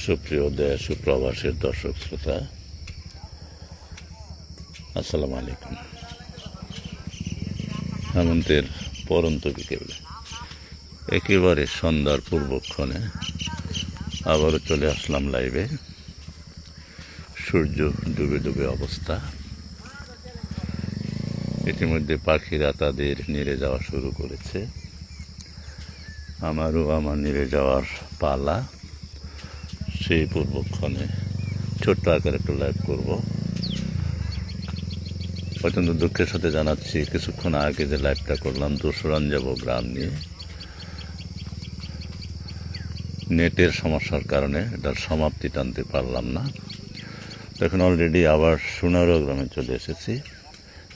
সুপ্রিয় দেশ ও প্রবাসের দর্শক শ্রোতা, আসসালামু আলাইকুম। হেমন্তের পরন্ত বিকেলে একেবারে সন্ধ্যার পূর্বক্ষণে আবারও চলে আসলাম লাইভে। সূর্য ডুবে ডুবে অবস্থা। ইতিমধ্যে পাখিরা তাদের নেড়ে যাওয়া শুরু করেছে। আমার নেড়ে যাওয়ার পালা। সেই পূর্বক্ষণে ছোট্ট আকারে একটু লাইভ করব। অত্যন্ত দুঃখের সাথে জানাচ্ছি, কিছুক্ষণ আগে যে লাইভটা করলাম দোসরাঞ্জাব গ্রাম নিয়ে, নেটের সমস্যার কারণে এটার সমাপ্তি টানতে পারলাম না। এখন অলরেডি আবার সোনারুয়া গ্রামে চলে এসেছি।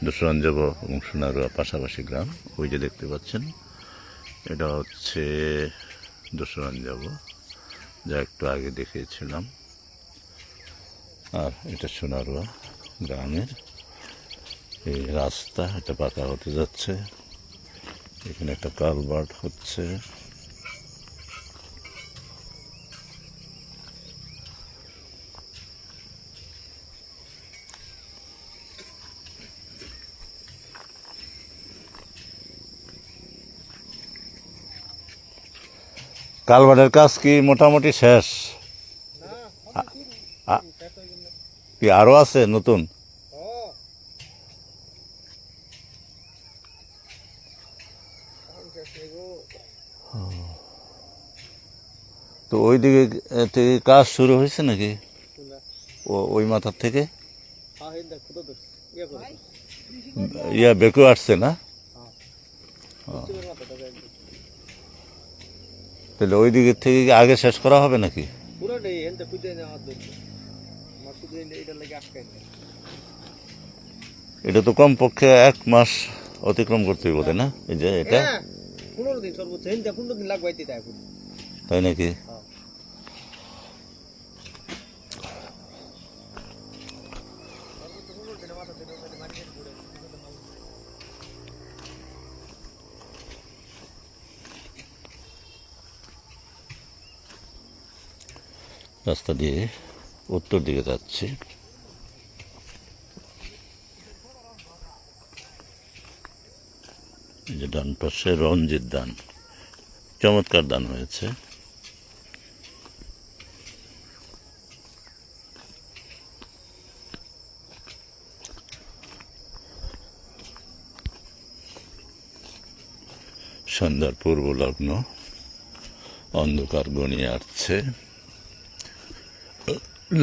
দোসরাঞ্জাব এবং সোনারুয়া পাশাপাশি গ্রাম। ওই যে দেখতে পাচ্ছেন, এটা হচ্ছে দোসরাঞ্জাব, যা একটু আগে দেখিয়েছিলাম। আর এটা সোনারুয়া গ্রামের এই রাস্তা, এটা পাকা হতে যাচ্ছে। এখানে একটা কালভার্ট হচ্ছে। কালভার্টের কাজ কি মোটামুটি শেষ? কি আরো আছে নতুন? তো ওই দিকে থেকে কাজ শুরু হয়েছে নাকি? ওই মাথার থেকে বেঁকে আসছে না? তাহলে ওই দিকের থেকে আগে শেষ করা হবে নাকি? এটা তো কমপক্ষে 1 মাস অতিক্রম করতে হবে না? এই যে এটা 15 দিন সর্বোচ্চ, 15 দিন লাগবে। তাই নাকি? রাস্তা দিয়ে উত্তর দিকে যাচ্ছি। যে ডান পাশে রঞ্জিত ধান, চমৎকার ধান হয়েছে। সন্ধ্যার পূর্ব লগ্ন, অন্ধকার ঘনিয়ে আসছে।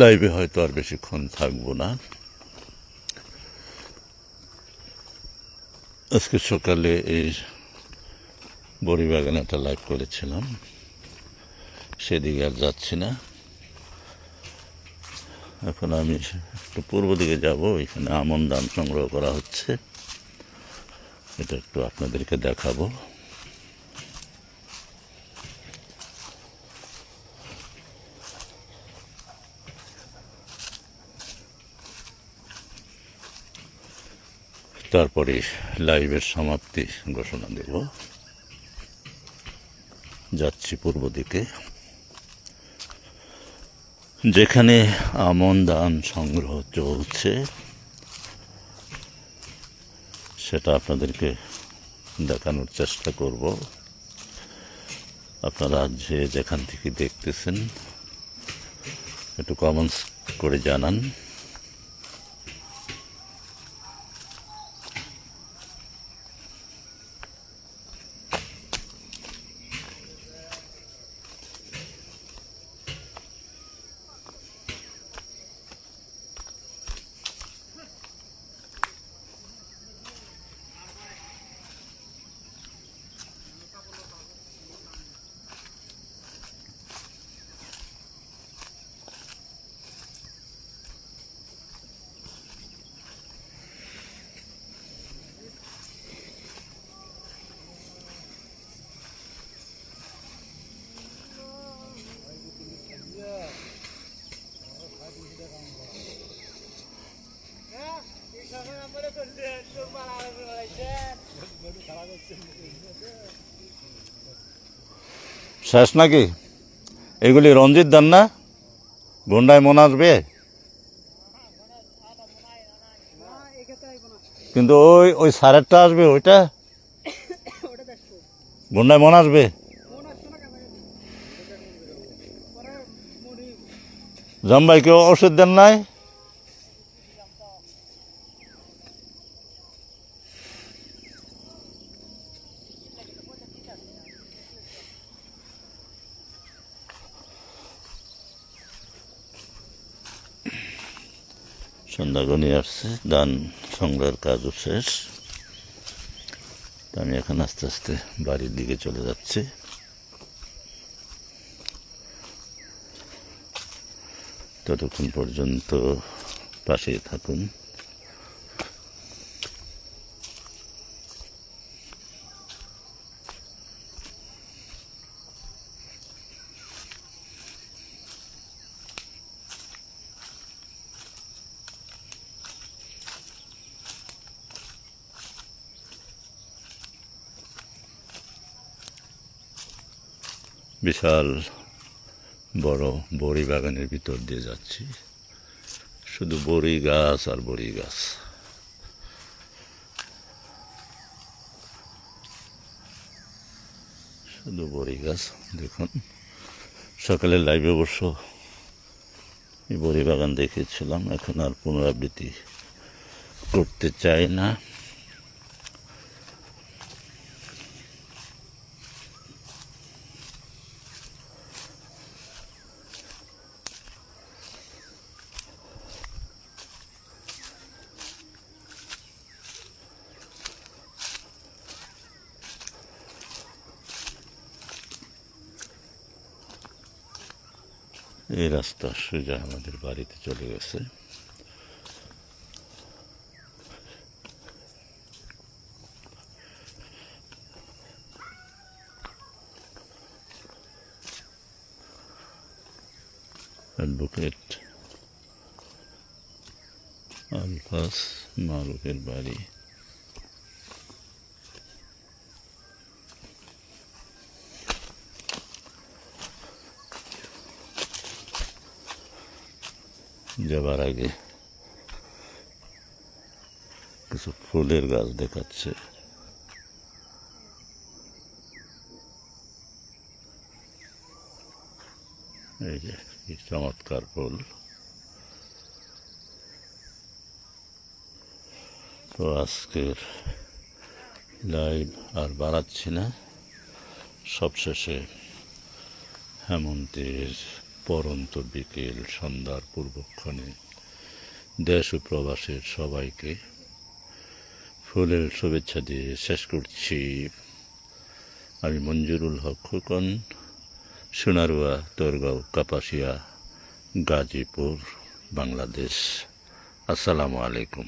লাইভে হয়তো আর বেশিক্ষণ থাকবো না। আজকে সকালে এই বড়িবাগানে একটা লাইভ করেছিলাম, সেদিকে আর যাচ্ছি না। এখন আমি একটু পূর্ব দিকে যাব। এখানে আমন ধান সংগ্রহ করা হচ্ছে, এটা একটু আপনাদেরকে দেখাবো। তারপরে লাইভের সমাপ্তি ঘোষণা দেব। যাচ্ছি পূর্ব দিকে, যেখানে আমন ধান সংগ্রহ চলছে, সেটা আপনাদেরকে দেখানোর চেষ্টা করব। আপনারা যে যেখান থেকে দেখতেছেন একটু কমেন্টস করে জানান। শেষ নাকি? এগুলি রঞ্জিত ধান না? গন্ডায় মন আসবে, কিন্তু ওই ওই সারেরটা আসবে, ওইটা গন্ডায় মন আসবে। জামবাই কেউ ওষুধ দেন নাই? সন্ধ্যা ঘনিয়ে আসছে, ধান সংগ্রহের কাজও শেষ। তো আমি এখন আস্তে আস্তে বাড়ির দিকে চলে যাচ্ছি। ততক্ষণ পর্যন্ত পাশেই থাকুন। বিশাল বড় বড়ি বাগানের ভিতর দিয়ে যাচ্ছি, শুধু বড়ি গাছ আর বড়ি গাছ। শুধু বড়ি গাছ। দেখুন, সকালে লাইভে অবশ্য এই বড়ি বাগান দেখেছিলাম, এখন আর পুনরাবৃত্তি করতে চাই না। এই রাস্তা সোজা আমাদের বাড়িতে চলে গেছে। অ্যাডভোকেট আলফাস মারুফের বাড়ি। যাবার আগে কিছু ফুলের গাছ দেখাচ্ছে। এই যে কি চমৎকার ফুল। তো আজকের লাইভ আর বাড়াচ্ছি না, সবশেষে হেমন্তের পরন্ত বিকেল সন্ধ্যার পূর্বক্ষণে দেশ ও প্রবাসের সবাইকে ফুলের শুভেচ্ছা দিয়ে শেষ করছি। আমি মঞ্জুরুল হক খোকন, সোনারুয়া, তোরগাঁও, কাপাসিয়া, গাজীপুর, বাংলাদেশ। আসসালামু আলাইকুম।